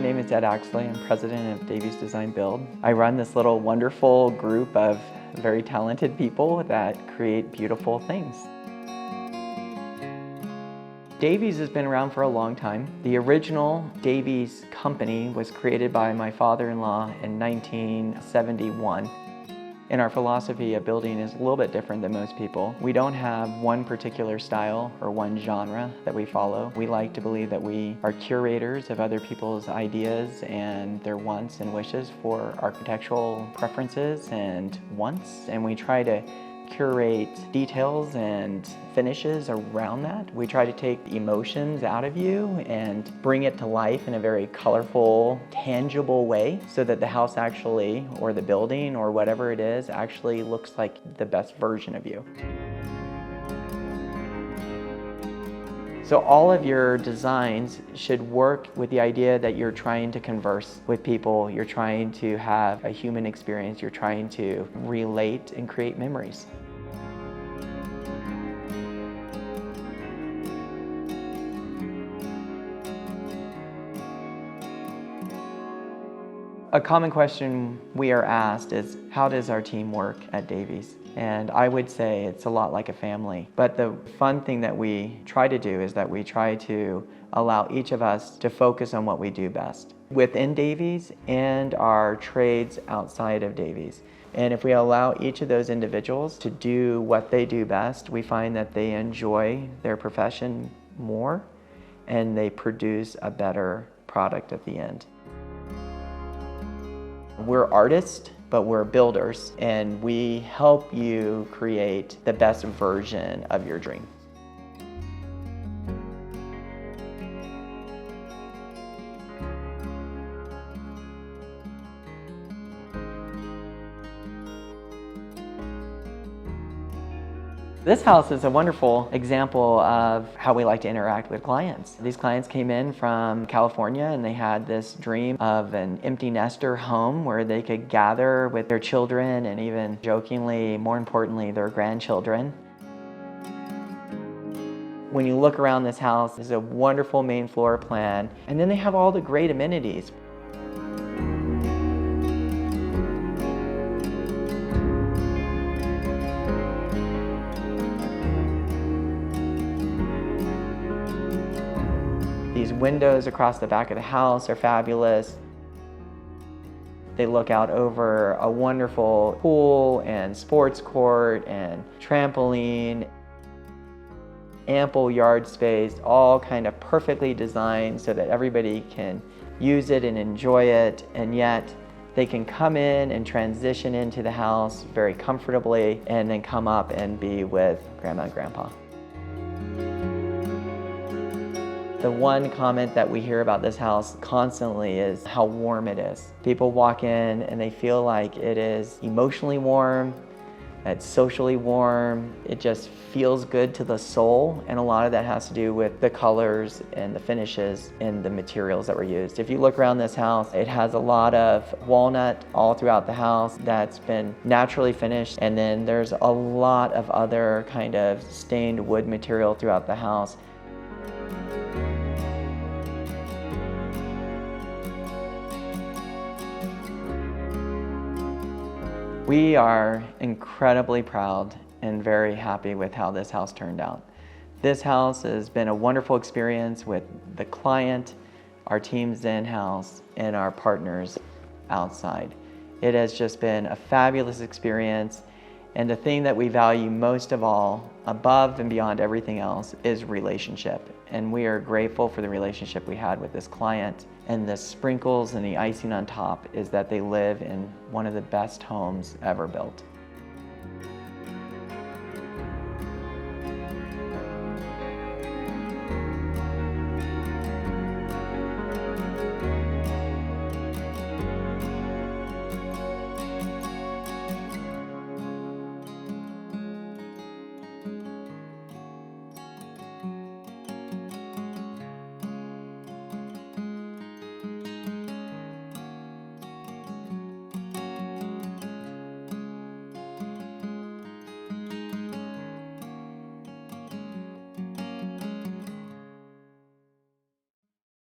My name is Ed Axley. I'm president of Davies Design Build. I run this little wonderful group of very talented people that create beautiful things. Davies has been around for a long time. The original Davies company was created by my father-in-law in 1971. And our philosophy of building is a little bit different than most people. We don't have one particular style or one genre that we follow. We like to believe that we are curators of other people's ideas and their wants and wishes for architectural preferences and wants, and we try to curate details and finishes around that. We try to take emotions out of you and bring it to life in a very colorful, tangible way so that the house actually, or the building, or whatever it is, actually looks like the best version of you. So all of your designs should work with the idea that you're trying to converse with people, you're trying to have a human experience, you're trying to relate and create memories. A common question we are asked is, how does our team work at Davies? And I would say it's a lot like a family. But the fun thing that we try to do is that we try to allow each of us to focus on what we do best within Davies and our trades outside of Davies. And if we allow each of those individuals to do what they do best, we find that they enjoy their profession more and they produce a better product at the end. We're artists, but we're builders, and we help you create the best version of your dream. This house is a wonderful example of how we like to interact with clients. These clients came in from California and they had this dream of an empty nester home where they could gather with their children and even jokingly, more importantly, their grandchildren. When you look around this house, there's a wonderful main floor plan, and then they have all the great amenities. These windows across the back of the house are fabulous. They look out over a wonderful pool and sports court and trampoline, ample yard space, all kind of perfectly designed so that everybody can use it and enjoy it, and yet they can come in and transition into the house very comfortably and then come up and be with Grandma and Grandpa. The one comment that we hear about this house constantly is how warm it is. People walk in and they feel like it is emotionally warm, it's socially warm, it just feels good to the soul, and a lot of that has to do with the colors and the finishes and the materials that were used. If you look around this house, it has a lot of walnut all throughout the house that's been naturally finished, and then there's a lot of other kind of stained wood material throughout the house. We are incredibly proud and very happy with how this house turned out. This house has been a wonderful experience with the client, our teams in-house, and our partners outside. It has just been a fabulous experience, and the thing that we value most of all, above and beyond everything else, is relationship. And we are grateful for the relationship we had with this client. And the sprinkles and the icing on top is that they live in one of the best homes ever built.